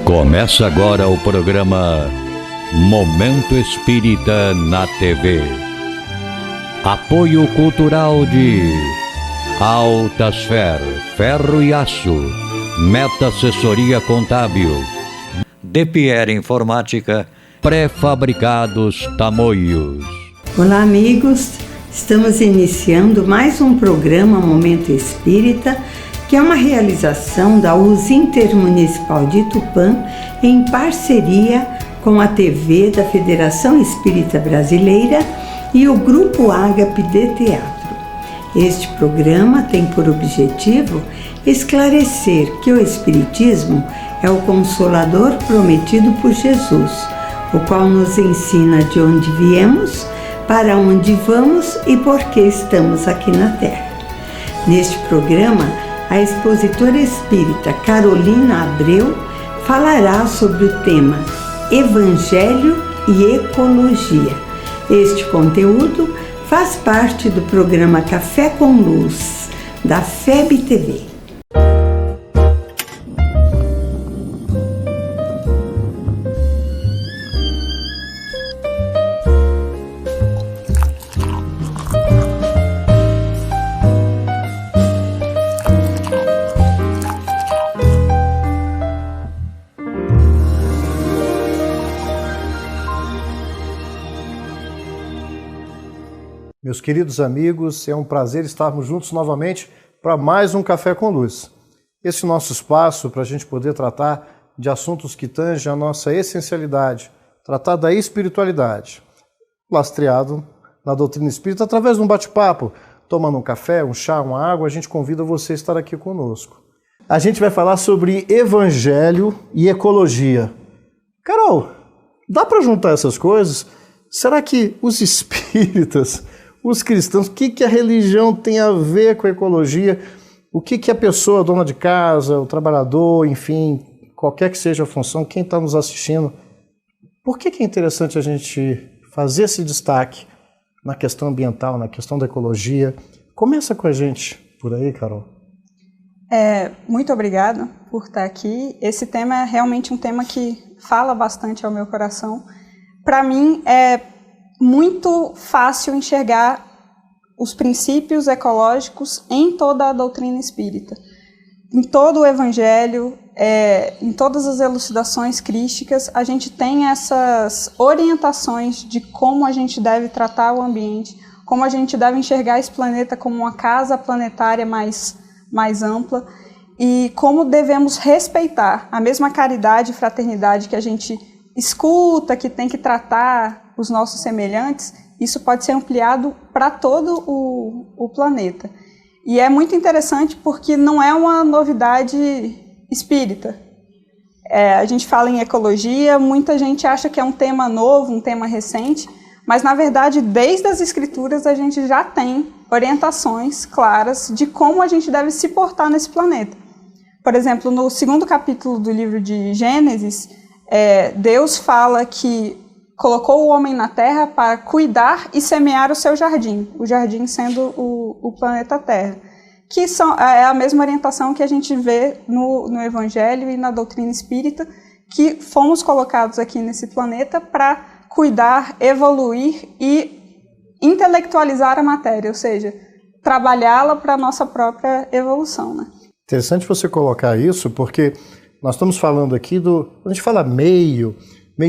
Começa agora o programa Momento Espírita na TV. Apoio cultural de Altasfer, Ferro e Aço, Meta Assessoria Contábil, De Pierre Informática, Pré-Fabricados Tamoios. Olá, amigos. Estamos iniciando mais um programa Momento Espírita, que é uma realização da US Intermunicipal de Tupã em parceria com a TV da Federação Espírita Brasileira e o Grupo Ágape de Teatro. Este programa tem por objetivo esclarecer que o Espiritismo é o Consolador prometido por Jesus, o qual nos ensina de onde viemos, para onde vamos e por que estamos aqui na Terra. Neste programa, a expositora espírita Carolina Abreu falará sobre o tema Evangelho e Ecologia. Este conteúdo faz parte do programa Café com Luz, da FEB TV. Meus queridos amigos, é um prazer estarmos juntos novamente para mais um Café com Luz. Esse nosso espaço para a gente poder tratar de assuntos que tangem a nossa essencialidade, tratar da espiritualidade, lastreado na doutrina espírita através de um bate-papo, tomando um café, um chá, uma água, a gente convida você a estar aqui conosco. A gente vai falar sobre Evangelho e Ecologia. Carol, dá para juntar essas coisas? Será que os espíritas, os cristãos, o que a religião tem a ver com a ecologia? O que a pessoa, a dona de casa, o trabalhador, enfim, qualquer que seja a função, quem está nos assistindo, por que é interessante a gente fazer esse destaque na questão ambiental, na questão da ecologia? Começa com a gente por aí, Carol. Muito obrigada por estar aqui. Esse tema é realmente um tema que fala bastante ao meu coração. Para mim, é muito fácil enxergar os princípios ecológicos em toda a doutrina espírita. Em todo o Evangelho, em todas as elucidações crísticas, a gente tem essas orientações de como a gente deve tratar o ambiente, como a gente deve enxergar esse planeta como uma casa planetária mais ampla e como devemos respeitar a mesma caridade e fraternidade que a gente escuta, que tem que tratar os nossos semelhantes. Isso pode ser ampliado para todo o planeta. E é muito interessante porque não é uma novidade espírita. A gente fala em ecologia, muita gente acha que é um tema novo, um tema recente, mas na verdade, desde as escrituras, a gente já tem orientações claras de como a gente deve se portar nesse planeta. Por exemplo, no 2º capítulo do livro de Gênesis, Deus fala que colocou o homem na terra para cuidar e semear o seu jardim, o jardim sendo o planeta Terra, que é a mesma orientação que a gente vê no Evangelho e na doutrina espírita, que fomos colocados aqui nesse planeta para cuidar, evoluir e intelectualizar a matéria, ou seja, trabalhá-la para a nossa própria evolução, né? Interessante você colocar isso, porque nós estamos falando aqui quando a gente fala meio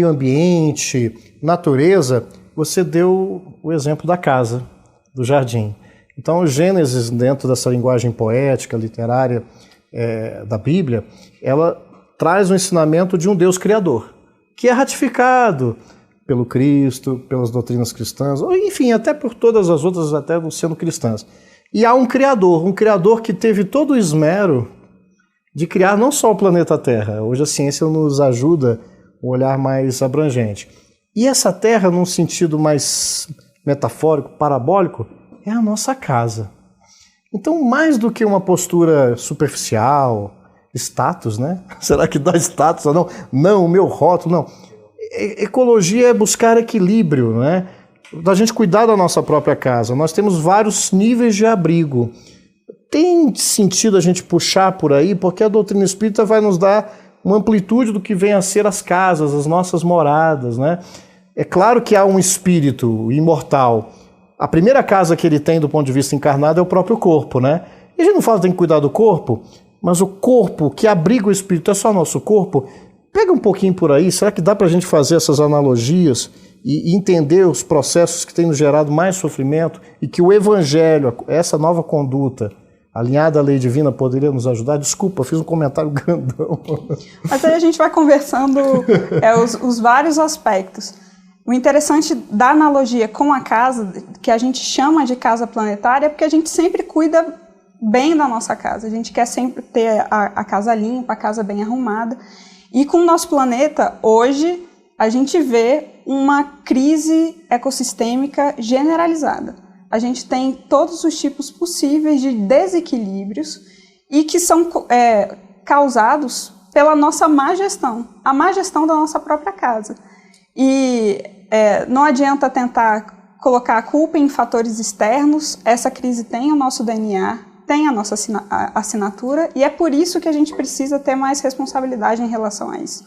ambiente, natureza, você deu o exemplo da casa, do jardim. Então, o Gênesis, dentro dessa linguagem poética, literária da Bíblia, ela traz o ensinamento de um Deus criador, que é ratificado pelo Cristo, pelas doutrinas cristãs, ou enfim, até por todas as outras, até não sendo cristãs. E há um criador que teve todo o esmero de criar não só o planeta Terra. Hoje a ciência nos ajuda um olhar mais abrangente. E essa terra, num sentido mais metafórico, parabólico, é a nossa casa. Então, mais do que uma postura superficial, status, né? Será que dá status ou não? Não, o meu rótulo, não. Ecologia é buscar equilíbrio, né? Da gente cuidar da nossa própria casa. Nós temos vários níveis de abrigo. Tem sentido a gente puxar por aí, porque a doutrina espírita vai nos dar uma amplitude do que vem a ser as casas, as nossas moradas, né? É claro que há um espírito imortal. A primeira casa que ele tem do ponto de vista encarnado é o próprio corpo, né? E a gente não fala que tem que cuidar do corpo, mas o corpo que abriga o espírito é só nosso corpo. Pega um pouquinho por aí, será que dá para a gente fazer essas analogias e entender os processos que têm nos gerado mais sofrimento e que o Evangelho, essa nova conduta, alinhada à lei divina, poderia nos ajudar? Desculpa, fiz um comentário grandão. Mas aí a gente vai conversando os vários aspectos. O interessante da analogia com a casa, que a gente chama de casa planetária, é porque a gente sempre cuida bem da nossa casa. A gente quer sempre ter a casa limpa, a casa bem arrumada. E com o nosso planeta, hoje, a gente vê uma crise ecossistêmica generalizada. A gente tem todos os tipos possíveis de desequilíbrios e que são causados pela nossa má gestão, a má gestão da nossa própria casa. E não adianta tentar colocar a culpa em fatores externos, essa crise tem o nosso DNA, tem a nossa assinatura, e é por isso que a gente precisa ter mais responsabilidade em relação a isso.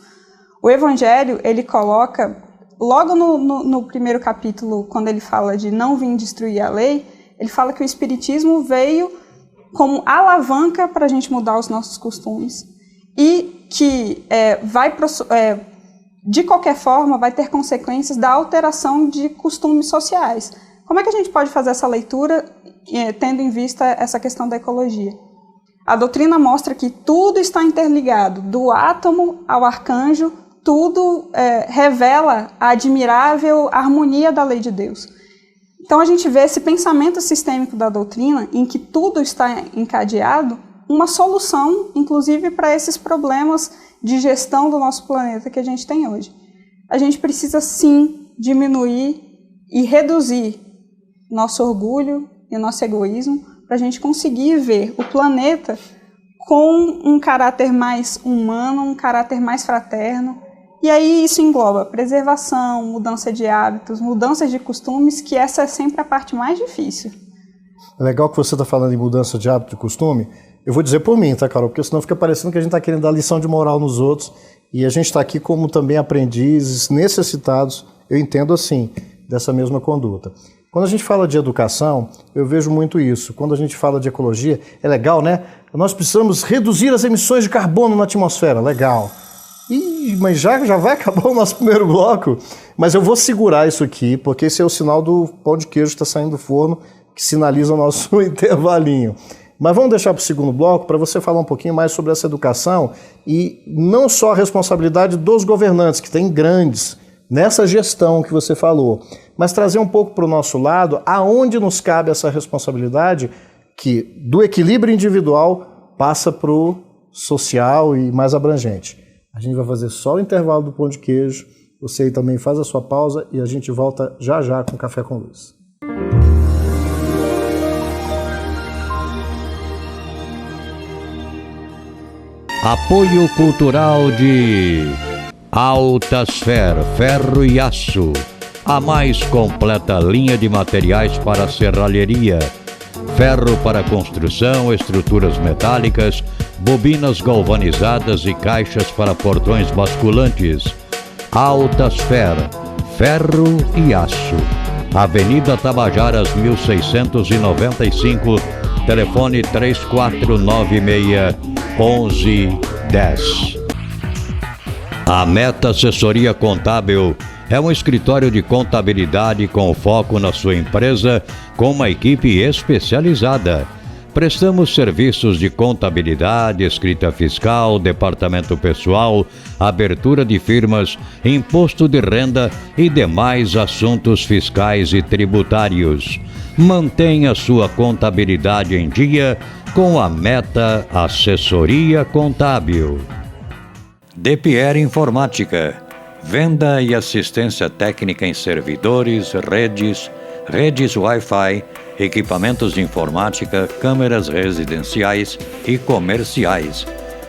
O Evangelho, ele coloca, logo no primeiro capítulo, quando ele fala de não vir destruir a lei, ele fala que o Espiritismo veio como alavanca para a gente mudar os nossos costumes e que de qualquer forma, vai ter consequências da alteração de costumes sociais. Como é que a gente pode fazer essa leitura tendo em vista essa questão da ecologia? A doutrina mostra que tudo está interligado, do átomo ao arcanjo, tudo revela a admirável harmonia da lei de Deus. Então a gente vê esse pensamento sistêmico da doutrina, em que tudo está encadeado, uma solução, inclusive, para esses problemas de gestão do nosso planeta que a gente tem hoje. A gente precisa, sim, diminuir e reduzir nosso orgulho e nosso egoísmo para a gente conseguir ver o planeta com um caráter mais humano, um caráter mais fraterno. E aí isso engloba preservação, mudança de hábitos, mudança de costumes, que essa é sempre a parte mais difícil. É legal que você está falando em mudança de hábito e costume. Eu vou dizer por mim, tá, Carol? Porque senão fica parecendo que a gente está querendo dar lição de moral nos outros e a gente está aqui como também aprendizes necessitados, eu entendo assim, dessa mesma conduta. Quando a gente fala de educação, eu vejo muito isso. Quando a gente fala de ecologia, é legal, né? Nós precisamos reduzir as emissões de carbono na atmosfera, legal. Mas já vai acabar o nosso primeiro bloco, mas eu vou segurar isso aqui, porque esse é o sinal do pão de queijo que está saindo do forno, que sinaliza o nosso intervalinho. Mas vamos deixar para o segundo bloco para você falar um pouquinho mais sobre essa educação e não só a responsabilidade dos governantes, que tem grandes nessa gestão que você falou, mas trazer um pouco para o nosso lado aonde nos cabe essa responsabilidade que do equilíbrio individual passa para o social e mais abrangente. A gente vai fazer só o intervalo do pão de queijo, você aí também faz a sua pausa e a gente volta já já com Café com Luz. Apoio cultural de Altasfer Ferro e Aço, a mais completa linha de materiais para serralheria, ferro para construção, estruturas metálicas, bobinas galvanizadas e caixas para portões basculantes. Altasfer Ferro e Aço, Avenida Tabajaras 1695, telefone 3496-1110. A Meta Assessoria Contábil é um escritório de contabilidade com foco na sua empresa, com uma equipe especializada. Prestamos serviços de contabilidade, escrita fiscal, departamento pessoal, abertura de firmas, imposto de renda e demais assuntos fiscais e tributários. Mantenha sua contabilidade em dia com a Meta Assessoria Contábil. DePierre Informática. Venda e assistência técnica em servidores, redes Wi-Fi, equipamentos de informática, câmeras residenciais e comerciais.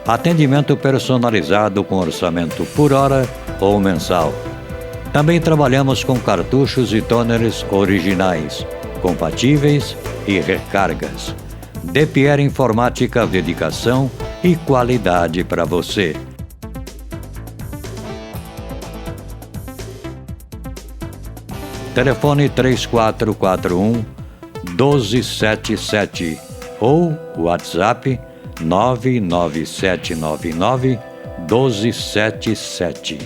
Atendimento personalizado com orçamento por hora ou mensal. Também trabalhamos com cartuchos e toners originais, compatíveis e recargas. DePierre Informática, dedicação e qualidade para você. Telefone 3441-1277 ou WhatsApp 99799-1277.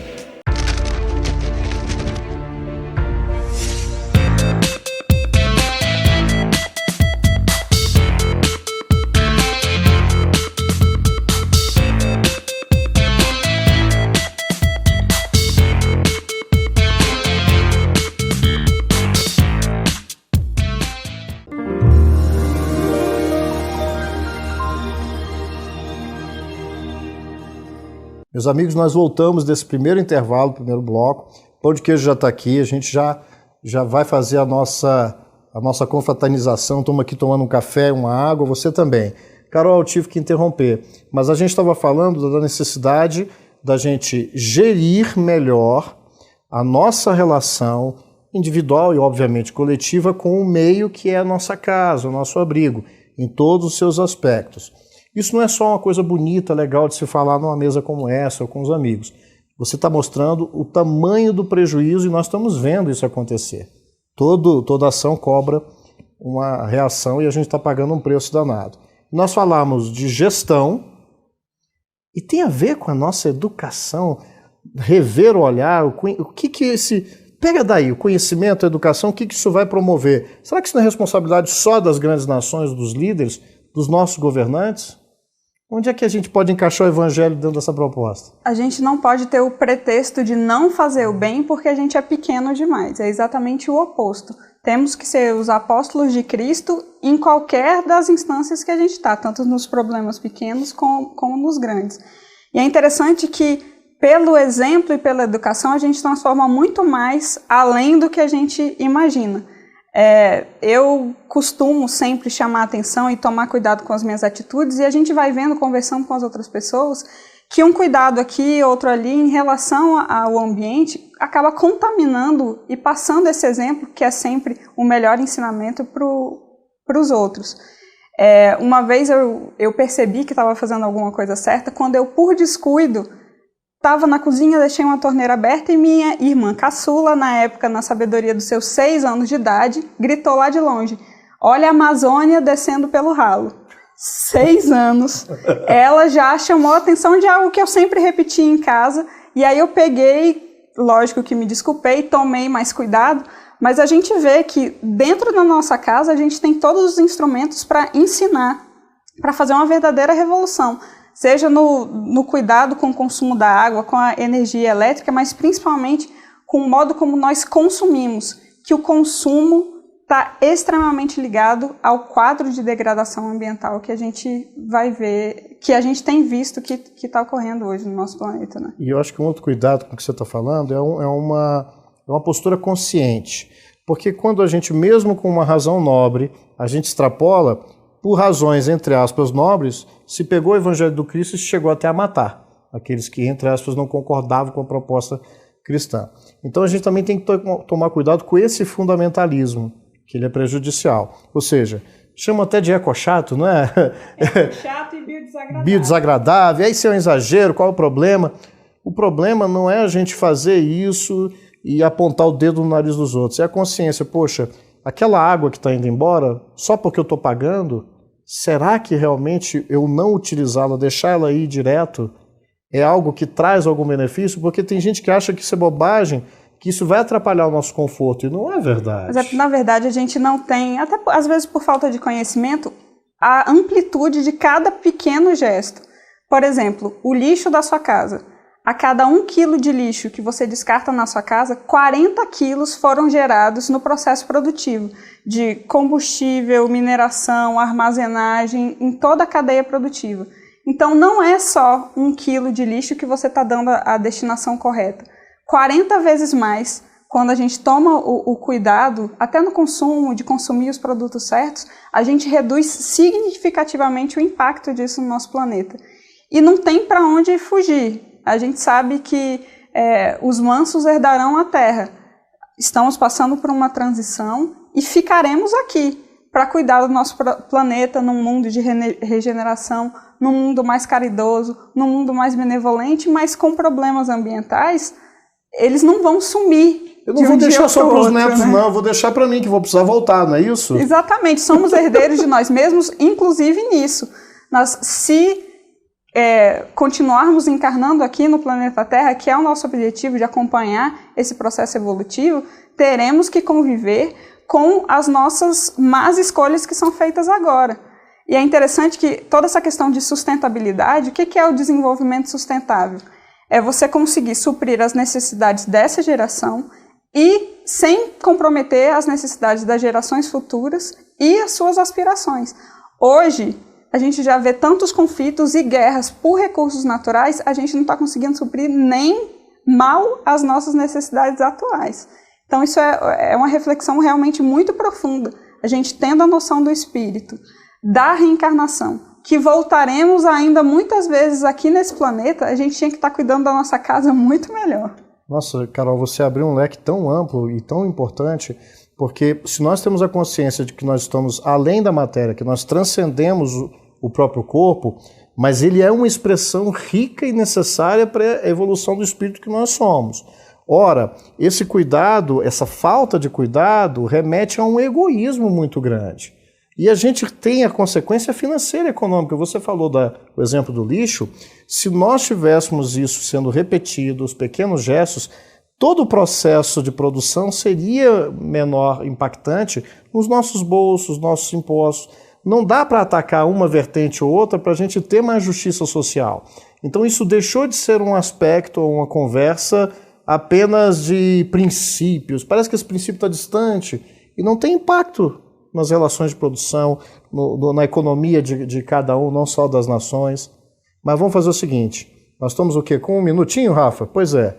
Meus amigos, nós voltamos desse primeiro intervalo, primeiro bloco. O Pão de Queijo já está aqui, a gente já vai fazer a nossa confraternização. Estamos aqui tomando um café, uma água, você também. Carol, eu tive que interromper, mas a gente estava falando da necessidade da gente gerir melhor a nossa relação individual e, obviamente, coletiva com o meio que é a nossa casa, o nosso abrigo, em todos os seus aspectos. Isso não é só uma coisa bonita, legal de se falar numa mesa como essa ou com os amigos. Você está mostrando o tamanho do prejuízo e nós estamos vendo isso acontecer. Toda ação cobra uma reação e a gente está pagando um preço danado. Nós falamos de gestão e tem a ver com a nossa educação, rever o olhar, o que esse... Pega daí, o conhecimento, a educação, o que isso vai promover? Será que isso não é responsabilidade só das grandes nações, dos líderes, dos nossos governantes? Onde é que a gente pode encaixar o evangelho dentro dessa proposta? A gente não pode ter o pretexto de não fazer o bem porque a gente é pequeno demais. É exatamente o oposto. Temos que ser os apóstolos de Cristo em qualquer das instâncias que a gente está, tanto nos problemas pequenos como nos grandes. E é interessante que, pelo exemplo e pela educação, a gente transforma muito mais além do que a gente imagina. Eu costumo sempre chamar a atenção e tomar cuidado com as minhas atitudes, e a gente vai vendo, conversando com as outras pessoas, que um cuidado aqui, outro ali, em relação ao ambiente, acaba contaminando e passando esse exemplo, que é sempre o melhor ensinamento para os outros. Uma vez eu percebi que estava fazendo alguma coisa certa, quando eu, por descuido, estava na cozinha, deixei uma torneira aberta e minha irmã caçula, na época, na sabedoria dos seus 6 anos de idade, gritou lá de longe: "Olha a Amazônia descendo pelo ralo." 6 anos. Ela já chamou a atenção de algo que eu sempre repetia em casa, e aí eu peguei, lógico que me desculpei, tomei mais cuidado, mas a gente vê que dentro da nossa casa a gente tem todos os instrumentos para ensinar, para fazer uma verdadeira revolução. Seja no cuidado com o consumo da água, com a energia elétrica, mas principalmente com o modo como nós consumimos, que o consumo está extremamente ligado ao quadro de degradação ambiental que a gente vai ver, que a gente tem visto que está ocorrendo hoje no nosso planeta, né? E eu acho que um outro cuidado com o que você está falando é uma postura consciente, porque quando a gente, mesmo com uma razão nobre, a gente extrapola, por razões, entre aspas, nobres, se pegou o evangelho do Cristo e chegou até a matar aqueles que, entre aspas, não concordavam com a proposta cristã. Então a gente também tem que tomar cuidado com esse fundamentalismo, que ele é prejudicial. Ou seja, chama até de ecochato, não é? Chato e biodesagradável. Biodesagradável, aí isso é um exagero, qual é o problema? O problema não é a gente fazer isso e apontar o dedo no nariz dos outros, é a consciência, poxa, aquela água que está indo embora, só porque eu estou pagando, será que realmente eu não utilizá-la, deixar ela ir direto, é algo que traz algum benefício? Porque tem gente que acha que isso é bobagem, que isso vai atrapalhar o nosso conforto, e não é verdade. Mas na verdade a gente não tem, até às vezes por falta de conhecimento, a amplitude de cada pequeno gesto. Por exemplo, o lixo da sua casa. A cada 1 quilo de lixo que você descarta na sua casa, 40 quilos foram gerados no processo produtivo de combustível, mineração, armazenagem, em toda a cadeia produtiva. Então não é só 1 quilo de lixo que você está dando a destinação correta. 40 vezes mais, quando a gente toma o cuidado, até no consumo, de consumir os produtos certos, a gente reduz significativamente o impacto disso no nosso planeta. E não tem para onde fugir. A gente sabe que os mansos herdarão a terra. Estamos passando por uma transição e ficaremos aqui para cuidar do nosso planeta num mundo de regeneração, num mundo mais caridoso, num mundo mais benevolente, mas com problemas ambientais, eles não vão sumir Eu não vou deixar só para os netos, não. Eu vou deixar para mim, que vou precisar voltar, não é isso? Exatamente. Somos herdeiros de nós mesmos, inclusive nisso. Se continuarmos encarnando aqui no planeta Terra, que é o nosso objetivo de acompanhar esse processo evolutivo, teremos que conviver com as nossas más escolhas que são feitas agora. E é interessante que toda essa questão de sustentabilidade, o que é o desenvolvimento sustentável? É você conseguir suprir as necessidades dessa geração e sem comprometer as necessidades das gerações futuras e as suas aspirações. Hoje, a gente já vê tantos conflitos e guerras por recursos naturais, a gente não está conseguindo suprir nem mal as nossas necessidades atuais. Então isso é uma reflexão realmente muito profunda. A gente tendo a noção do espírito, da reencarnação, que voltaremos ainda muitas vezes aqui nesse planeta, a gente tinha que estar cuidando da nossa casa muito melhor. Nossa, Carol, você abriu um leque tão amplo e tão importante, porque se nós temos a consciência de que nós estamos além da matéria, que nós transcendemos o próprio corpo, mas ele é uma expressão rica e necessária para a evolução do espírito que nós somos. Ora, esse cuidado, essa falta de cuidado, remete a um egoísmo muito grande. E a gente tem a consequência financeira e econômica. Você falou o exemplo do lixo. Se nós tivéssemos isso sendo repetido, os pequenos gestos, todo o processo de produção seria menor, impactante nos nossos bolsos, nossos impostos. Não dá para atacar uma vertente ou outra para a gente ter mais justiça social. Então isso deixou de ser um aspecto ou uma conversa apenas de princípios. Parece que esse princípio está distante e não tem impacto nas relações de produção, na economia de cada um, não só das nações. Mas vamos fazer o seguinte, nós estamos o quê? Com um minutinho, Rafa? Pois é.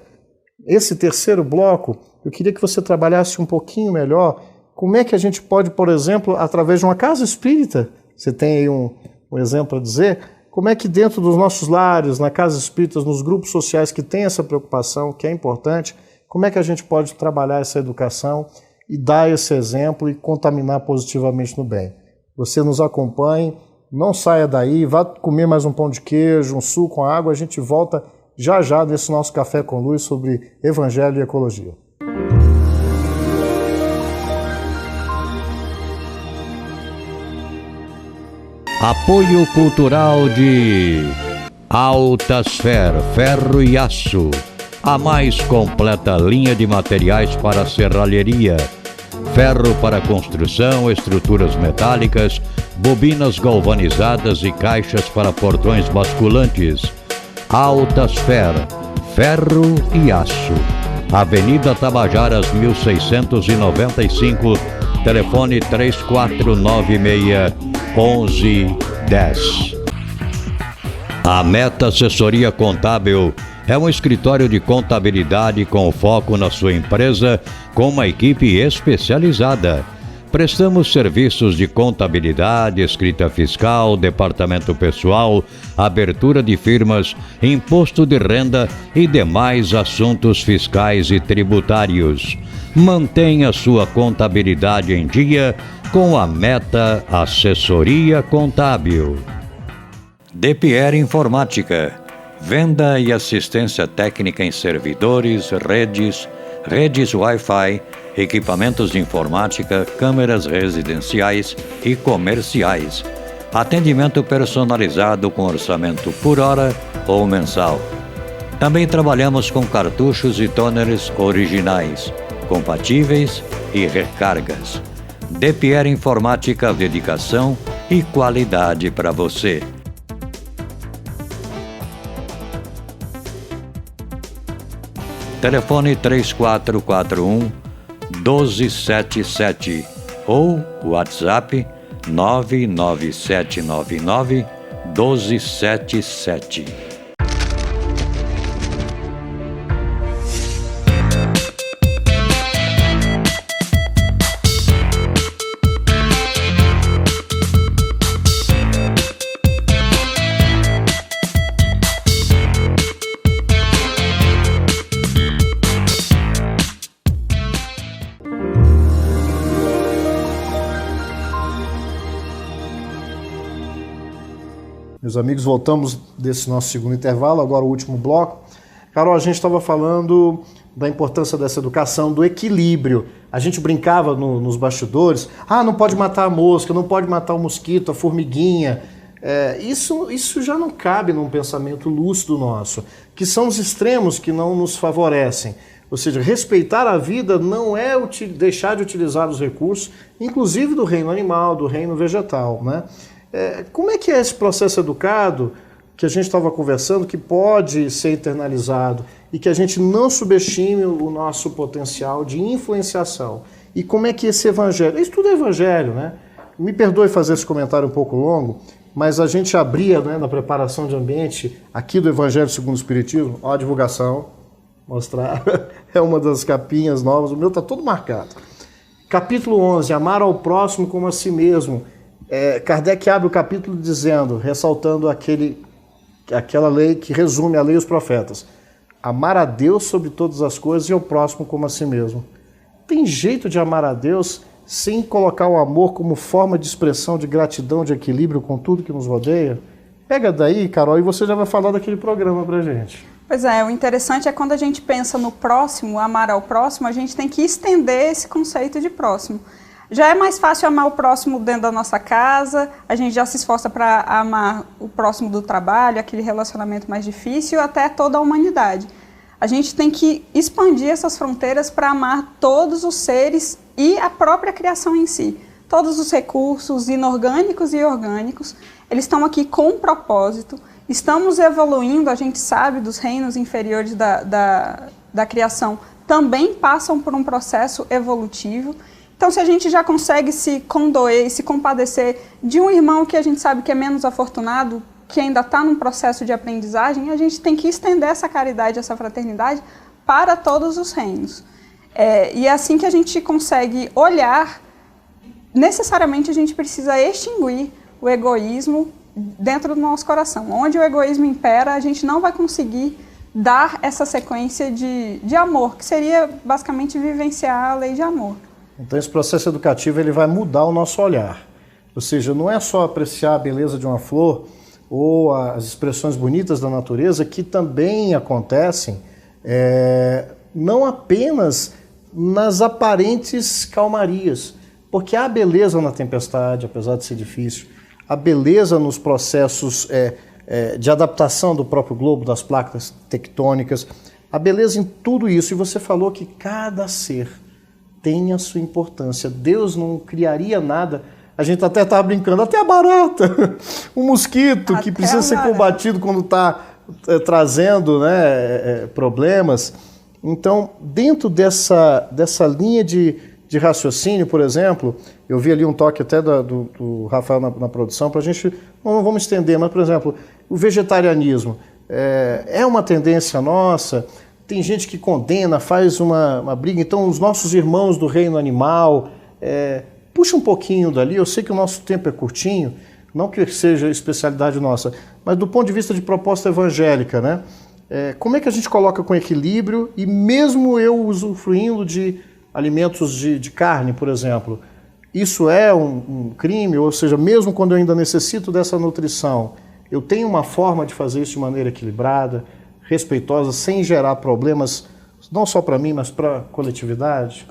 Esse terceiro bloco, eu queria que você trabalhasse um pouquinho melhor como é que a gente pode, por exemplo, através de uma casa espírita, você tem aí um exemplo a dizer, como é que dentro dos nossos lares, na casa espírita, nos grupos sociais que tem essa preocupação, que é importante, como é que a gente pode trabalhar essa educação e dar esse exemplo e contaminar positivamente no bem. Você nos acompanhe, não saia daí, vá comer mais um pão de queijo, um suco com água, a gente volta já já nesse nosso Café com Luz sobre Evangelho e Ecologia. Apoio cultural de Altasfer, ferro e aço. A mais completa linha de materiais para serralheria. Ferro para construção, estruturas metálicas, bobinas galvanizadas e caixas para portões basculantes. Altasfer, ferro e aço. Avenida Tabajaras 1695, telefone 3496-1110. A Meta Assessoria Contábil é um escritório de contabilidade com foco na sua empresa, com uma equipe especializada. Prestamos serviços de contabilidade, escrita fiscal, departamento pessoal, abertura de firmas, imposto de renda e demais assuntos fiscais e tributários. Mantenha sua contabilidade em dia com a Meta Assessoria Contábil. DPR Informática. Venda e assistência técnica em servidores, redes Wi-Fi, equipamentos de informática, câmeras residenciais e comerciais. Atendimento personalizado com orçamento por hora ou mensal. Também trabalhamos com cartuchos e toners originais, compatíveis e recargas. DPR Informática, dedicação e qualidade para você. Telefone 3441-1277 ou WhatsApp 99799-1277. Meus amigos, voltamos desse nosso segundo intervalo, agora o último bloco. Carol, a gente estava falando da importância dessa educação, do equilíbrio. A gente brincava nos bastidores, não pode matar a mosca, não pode matar o mosquito, a formiguinha. Isso já não cabe num pensamento lúcido nosso, que são os extremos que não nos favorecem. Ou seja, respeitar a vida não é deixar de utilizar os recursos, inclusive do reino animal, do reino vegetal, né? Como é que é esse processo educado que a gente estava conversando, que pode ser internalizado e que a gente não subestime o nosso potencial de influenciação? E como é que esse evangelho... Isso tudo é evangelho, né? Me perdoe fazer esse comentário um pouco longo, mas a gente abria, né, na preparação de ambiente aqui do Evangelho segundo o Espiritismo, a divulgação, mostrar, é uma das capinhas novas, o meu está todo marcado. Capítulo 11, amar ao próximo como a si mesmo. Kardec abre o capítulo dizendo, ressaltando aquela lei que resume a lei e os profetas. Amar a Deus sobre todas as coisas e ao próximo como a si mesmo. Tem jeito de amar a Deus sem colocar o amor como forma de expressão de gratidão, de equilíbrio com tudo que nos rodeia? Pega daí, Carol, e você já vai falar daquele programa pra gente. Pois é, o interessante é quando a gente pensa no próximo, amar ao próximo, a gente tem que estender esse conceito de próximo. Já é mais fácil amar o próximo dentro da nossa casa, a gente já se esforça para amar o próximo do trabalho, aquele relacionamento mais difícil, até toda a humanidade. A gente tem que expandir essas fronteiras para amar todos os seres e a própria criação em si. Todos os recursos inorgânicos e orgânicos, eles estão aqui com um propósito. Estamos evoluindo, a gente sabe, dos reinos inferiores da criação também passam por um processo evolutivo. Então, se a gente já consegue se condoer e se compadecer de um irmão que a gente sabe que é menos afortunado, que ainda está num processo de aprendizagem, a gente tem que estender essa caridade, essa fraternidade para todos os reinos. E é assim que a gente consegue olhar. Necessariamente a gente precisa extinguir o egoísmo dentro do nosso coração. Onde o egoísmo impera, a gente não vai conseguir dar essa sequência de amor, que seria basicamente vivenciar a lei de amor. Então esse processo educativo ele vai mudar o nosso olhar. Ou seja, não é só apreciar a beleza de uma flor ou as expressões bonitas da natureza, que também acontecem, não apenas nas aparentes calmarias, porque há beleza na tempestade, apesar de ser difícil, há beleza nos processos de adaptação do próprio globo, das placas tectônicas, há beleza em tudo isso. E você falou que cada ser tem a sua importância. Deus não criaria nada. A gente até estava brincando, até a barata, o mosquito, que precisa ser combatido quando está trazendo, né, problemas. Então, dentro dessa linha de raciocínio, por exemplo, eu vi ali um toque até do Rafael na produção, para a gente, não vamos estender, mas, por exemplo, o vegetarianismo é uma tendência nossa. Tem gente que condena, faz uma briga. Então, os nossos irmãos do reino animal, puxa um pouquinho dali. Eu sei que o nosso tempo é curtinho, não que seja especialidade nossa, mas do ponto de vista de proposta evangélica, né? Como é que a gente coloca com equilíbrio, e mesmo eu usufruindo de alimentos de carne, por exemplo, isso é um crime? Ou seja, mesmo quando eu ainda necessito dessa nutrição, eu tenho uma forma de fazer isso de maneira equilibrada, respeitosa, sem gerar problemas, não só para mim, mas para a coletividade?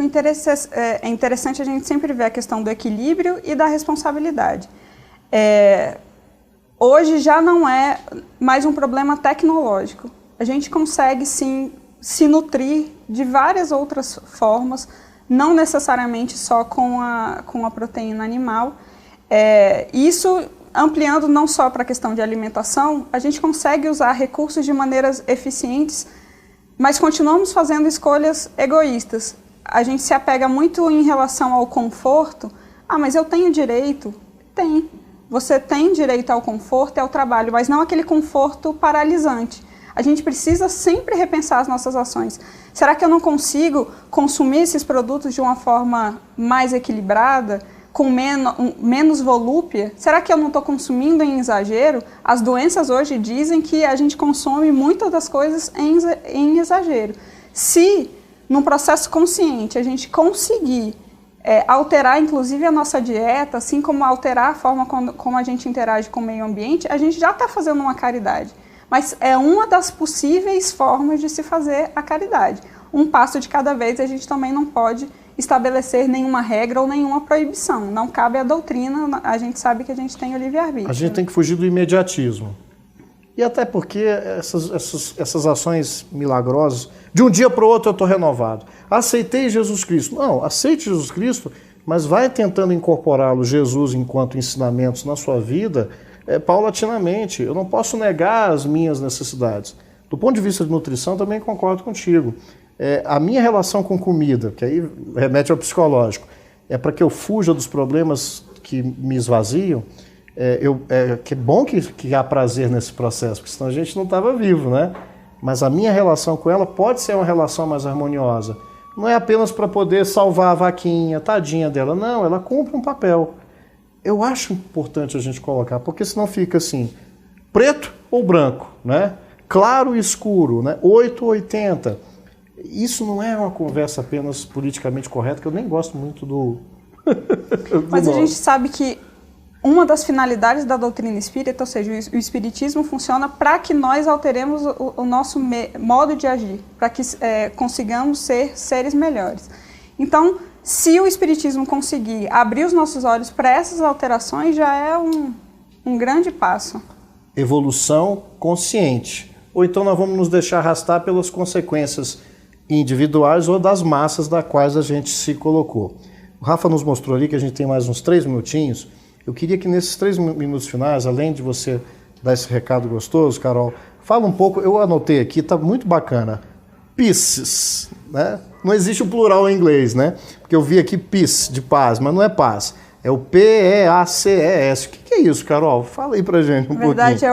É interessante a gente sempre ver a questão do equilíbrio e da responsabilidade. Hoje já não é mais um problema tecnológico. A gente consegue, sim, se nutrir de várias outras formas, não necessariamente só com a proteína animal. Isso, ampliando não só para a questão de alimentação, a gente consegue usar recursos de maneiras eficientes, mas continuamos fazendo escolhas egoístas. A gente se apega muito em relação ao conforto. Mas eu tenho direito? Tem. Você tem direito ao conforto e ao trabalho, mas não aquele conforto paralisante. A gente precisa sempre repensar as nossas ações. Será que eu não consigo consumir esses produtos de uma forma mais equilibrada, com menos volúpia? Será que eu não estou consumindo em exagero? As doenças hoje dizem que a gente consome muitas das coisas em exagero. Se, num processo consciente, a gente conseguir alterar, inclusive, a nossa dieta, assim como alterar a forma como a gente interage com o meio ambiente, a gente já está fazendo uma caridade. Mas é uma das possíveis formas de se fazer a caridade. um passo de cada vez. A gente também não pode estabelecer nenhuma regra ou nenhuma proibição. Não cabe à doutrina, a gente sabe que a gente tem o livre-arbítrio. A gente tem que fugir do imediatismo. E até porque essas ações milagrosas, de um dia para o outro eu estou renovado. Aceitei Jesus Cristo. Não, aceite Jesus Cristo, mas vai tentando incorporá-lo, Jesus, enquanto ensinamentos na sua vida, paulatinamente. Eu não posso negar as minhas necessidades. Do ponto de vista de nutrição, também concordo contigo. A minha relação com comida, que aí remete ao psicológico, é para que eu fuja dos problemas que me esvaziam. Que bom que há prazer nesse processo, porque senão a gente não estava vivo, né? Mas a minha relação com ela pode ser uma relação mais harmoniosa. Não é apenas para poder salvar a vaquinha, tadinha dela. Não, ela cumpre um papel. Eu acho importante a gente colocar, porque senão fica assim, preto ou branco, né? Claro e escuro, né? 8 ou 80. Isso não é uma conversa apenas politicamente correta, que eu nem gosto muito do Mas a gente sabe que uma das finalidades da doutrina espírita, ou seja, o espiritismo funciona para que nós alteremos o nosso modo de agir, para que consigamos ser seres melhores. Então, se o espiritismo conseguir abrir os nossos olhos para essas alterações, já é um grande passo. Evolução consciente. Ou então nós vamos nos deixar arrastar pelas consequências individuais ou das massas das quais a gente se colocou. O Rafa nos mostrou ali que a gente tem mais uns 3 minutinhos. Eu queria que nesses 3 minutos finais, além de você dar esse recado gostoso, Carol, fala um pouco, eu anotei aqui, está muito bacana, pieces, né? Não existe o plural em inglês, né? Porque eu vi aqui peace, de paz, mas não é paz, é o P-E-A-C-E-S. O que é isso, Carol? Fala aí pra gente um pouquinho. Na verdade,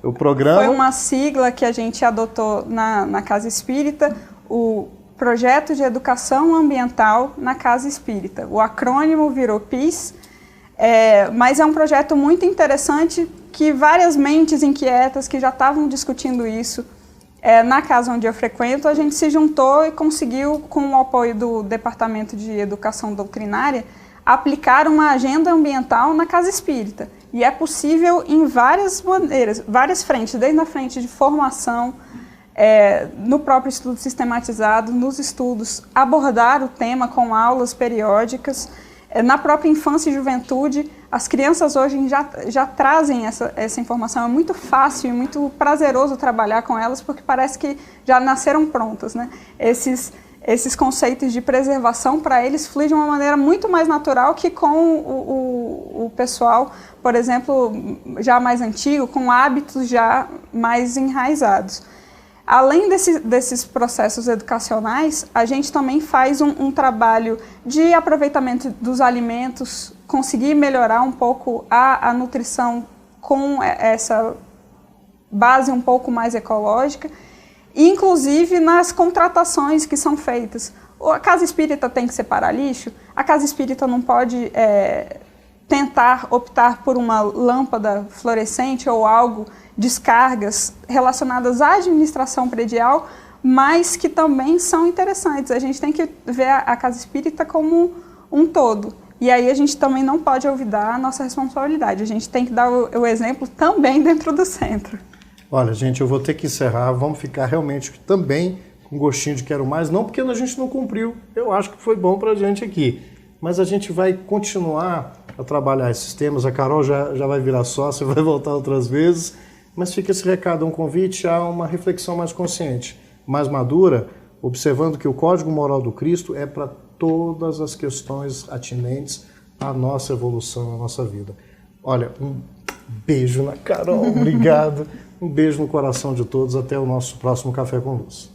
o programa... Foi uma sigla que a gente adotou na Casa Espírita, o Projeto de Educação Ambiental na Casa Espírita. O acrônimo virou PEACE, mas é um projeto muito interessante que várias mentes inquietas que já estavam discutindo isso na casa onde eu frequento, a gente se juntou e conseguiu, com o apoio do Departamento de Educação Doutrinária, aplicar uma agenda ambiental na Casa Espírita. E é possível em várias maneiras, várias frentes, desde a frente de formação, no próprio estudo sistematizado, nos estudos, abordar o tema com aulas periódicas. Na própria infância e juventude, as crianças hoje já trazem essa informação. É muito fácil e muito prazeroso trabalhar com elas, porque parece que já nasceram prontas, né? Esses conceitos de preservação, para eles, fluem de uma maneira muito mais natural que com o pessoal, por exemplo, já mais antigo, com hábitos já mais enraizados. Além desses processos educacionais, a gente também faz um trabalho de aproveitamento dos alimentos, conseguir melhorar um pouco a nutrição com essa base um pouco mais ecológica, inclusive nas contratações que são feitas. A Casa Espírita tem que separar lixo, a Casa Espírita não pode tentar optar por uma lâmpada fluorescente ou algo, descargas relacionadas à administração predial, mas que também são interessantes. A gente tem que ver a Casa Espírita como um todo. E aí a gente também não pode olvidar a nossa responsabilidade. A gente tem que dar o exemplo também dentro do centro. Olha, gente, eu vou ter que encerrar. Vamos ficar realmente também com gostinho de quero mais. Não porque a gente não cumpriu. Eu acho que foi bom para a gente aqui. Mas a gente vai continuar a trabalhar esses temas. A Carol já vai virar sócia, vai voltar outras vezes. Mas fica esse recado, um convite a uma reflexão mais consciente, mais madura, observando que o Código Moral do Cristo é para todas as questões atinentes à nossa evolução, à nossa vida. Olha, um beijo na Carol, obrigado. Um beijo no coração de todos. Até o nosso próximo Café com Luz.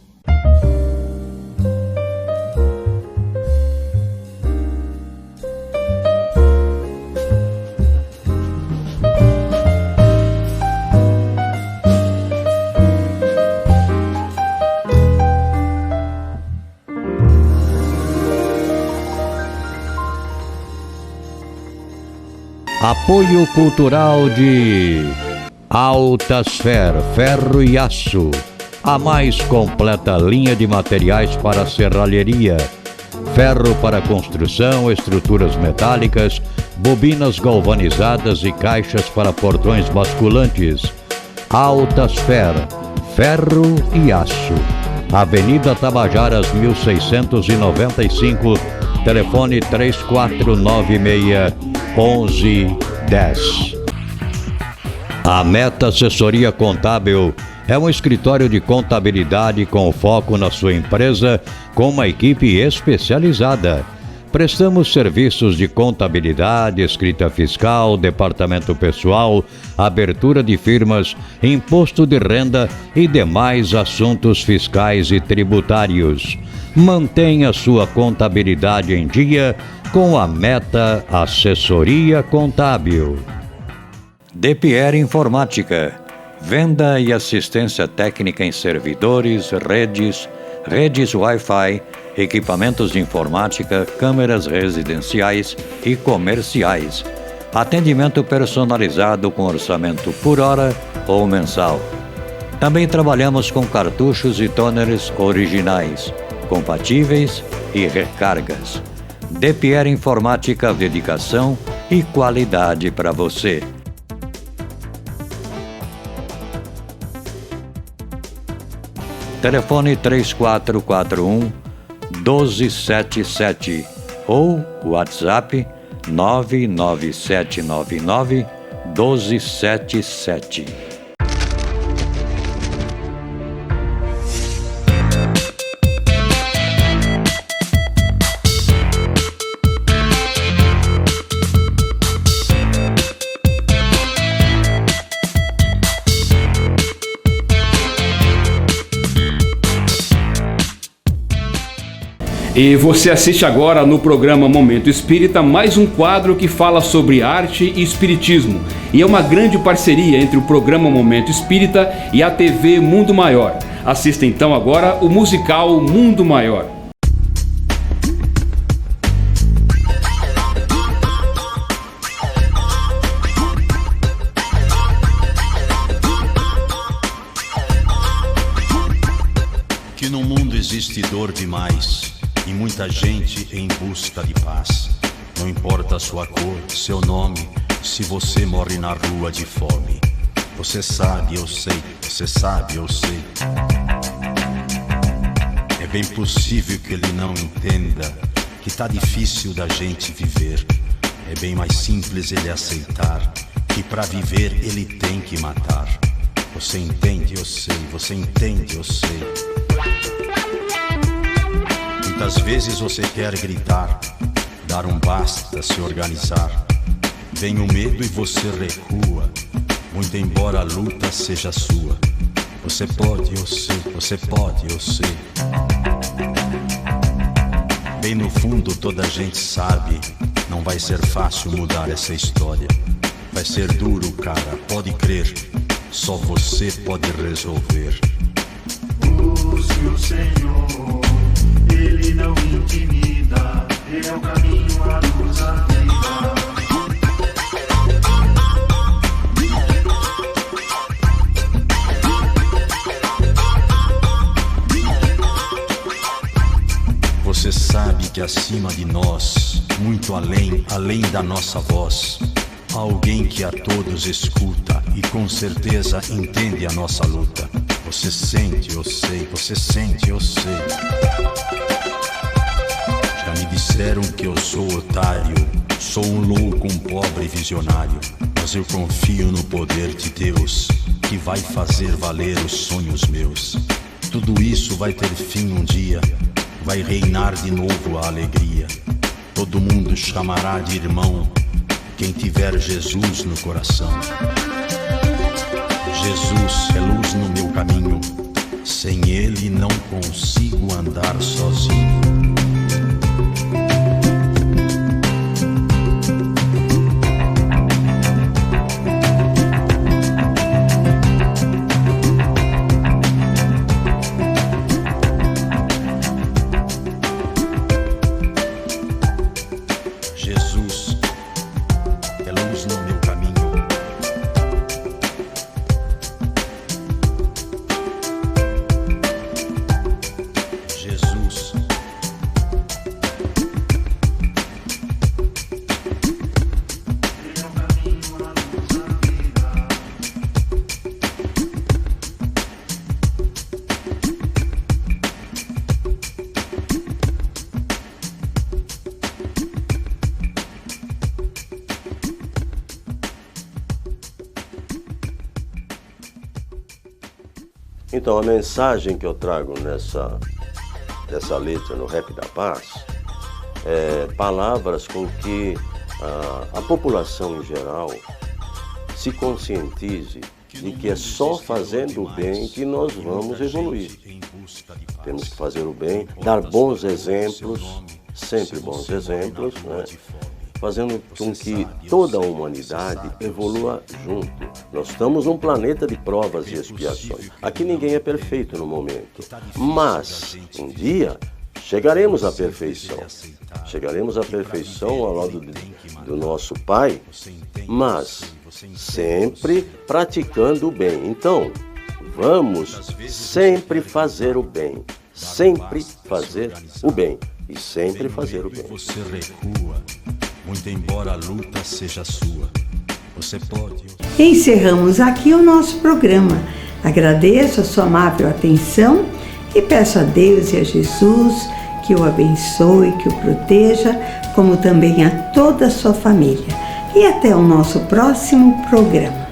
Apoio cultural de Altasfer, ferro e aço, a mais completa linha de materiais para serralheria, ferro para construção, estruturas metálicas, bobinas galvanizadas e caixas para portões basculantes. Altasfer, ferro e aço. Avenida Tabajaras 1695, telefone 3496-1110. A Meta Assessoria Contábil é um escritório de contabilidade com foco na sua empresa, com uma equipe especializada. Prestamos serviços de contabilidade, escrita fiscal, departamento pessoal, abertura de firmas, imposto de renda e demais assuntos fiscais e tributários. Mantenha sua contabilidade em dia com a Meta Assessoria Contábil. DePierre Informática. Venda e assistência técnica em servidores, redes Wi-Fi, equipamentos de informática, câmeras residenciais e comerciais. Atendimento personalizado com orçamento por hora ou mensal. Também trabalhamos com cartuchos e toners originais, compatíveis e recargas. DePierre Informática, dedicação e qualidade para você. Telefone 3441-1277 ou WhatsApp 99799-1277. E você assiste agora no programa Momento Espírita mais um quadro que fala sobre arte e espiritismo. E é uma grande parceria entre o programa Momento Espírita e a TV Mundo Maior. Assista então agora o musical Mundo Maior. Que no mundo existe dor demais e muita gente em busca de paz. Não importa a sua cor, seu nome, se você morre na rua de fome. Você sabe, eu sei, você sabe, eu sei. É bem possível que ele não entenda que tá difícil da gente viver. É bem mais simples ele aceitar que pra viver ele tem que matar. Você entende, eu sei, você entende, eu sei. Muitas vezes você quer gritar, dar um basta, se organizar. Vem o medo e você recua, muito embora a luta seja sua. Você pode, eu sei, você pode, eu sei. Bem no fundo toda a gente sabe, não vai ser fácil mudar essa história. Vai ser duro, cara, pode crer, só você pode resolver. Busque o Senhor, Ele não intimida, Ele é o caminho, a luz, a vida. Você sabe que acima de nós, muito além da nossa voz, há alguém que a todos escuta e com certeza entende a nossa luta. Você sente, eu sei, você sente, eu sei. Já me disseram que eu sou otário, sou um louco, um pobre visionário. Mas eu confio no poder de Deus, que vai fazer valer os sonhos meus. Tudo isso vai ter fim um dia, vai reinar de novo a alegria. Todo mundo chamará de irmão quem tiver Jesus no coração. Jesus é luz no meu caminho, sem Ele não consigo andar sozinho. Jesus é luz no meu caminho. Jesus Então, a mensagem que eu trago nessa letra, no Rap da Paz, é palavras com que a população em geral se conscientize de que é só fazendo o bem que nós vamos evoluir. Temos que fazer o bem, dar bons exemplos, sempre bons exemplos, né? Fazendo com que toda a humanidade evolua junto. Nós estamos num planeta de provas e expiações. Aqui ninguém é perfeito no momento, mas um dia chegaremos à perfeição. Chegaremos à perfeição ao lado do nosso Pai, mas sempre praticando o bem. Então, vamos sempre fazer o bem, sempre fazer o bem e sempre fazer o bem. Você recua, muito embora a luta seja sua. Você pode. Encerramos aqui o nosso programa. Agradeço a sua amável atenção e peço a Deus e a Jesus que o abençoe, que o proteja, como também a toda a sua família. E até o nosso próximo programa.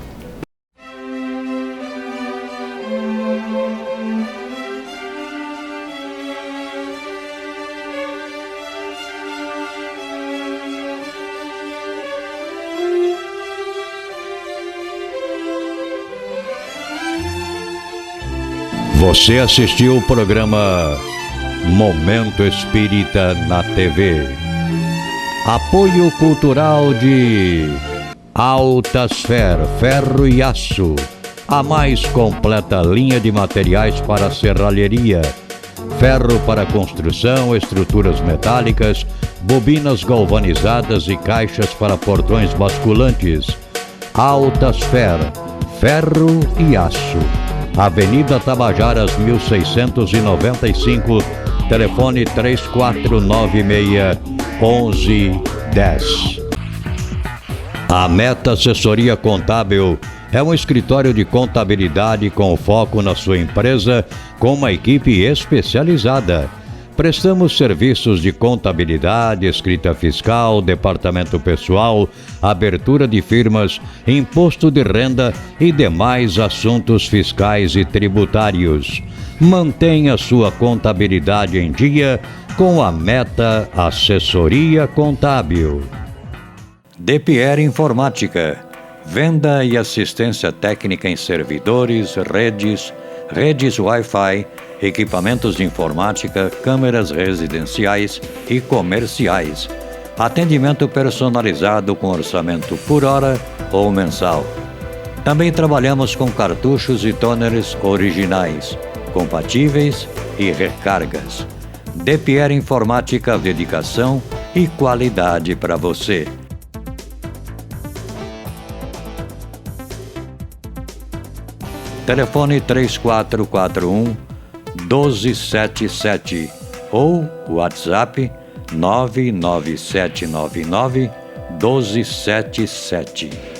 Você assistiu o programa Momento Espírita na TV. Apoio cultural de Altasfer, Ferro e Aço, a mais completa linha de materiais para serralheria, ferro para construção, estruturas metálicas, bobinas galvanizadas e caixas para portões basculantes. Altasfer, Ferro e Aço, Avenida Tabajaras 1695, telefone 3496-1110. A Meta Assessoria Contábil é um escritório de contabilidade com foco na sua empresa, com uma equipe especializada. Prestamos serviços de contabilidade, escrita fiscal, departamento pessoal, abertura de firmas, imposto de renda e demais assuntos fiscais e tributários. Mantenha sua contabilidade em dia com a Meta Assessoria Contábil. DPR Informática. Venda e assistência técnica em servidores, redes Wi-Fi, equipamentos de informática, câmeras residenciais e comerciais. Atendimento personalizado com orçamento por hora ou mensal. Também trabalhamos com cartuchos e toners originais, compatíveis e recargas. DPR Informática, dedicação e qualidade para você. Telefone 3441-1277 ou WhatsApp 99799-1277.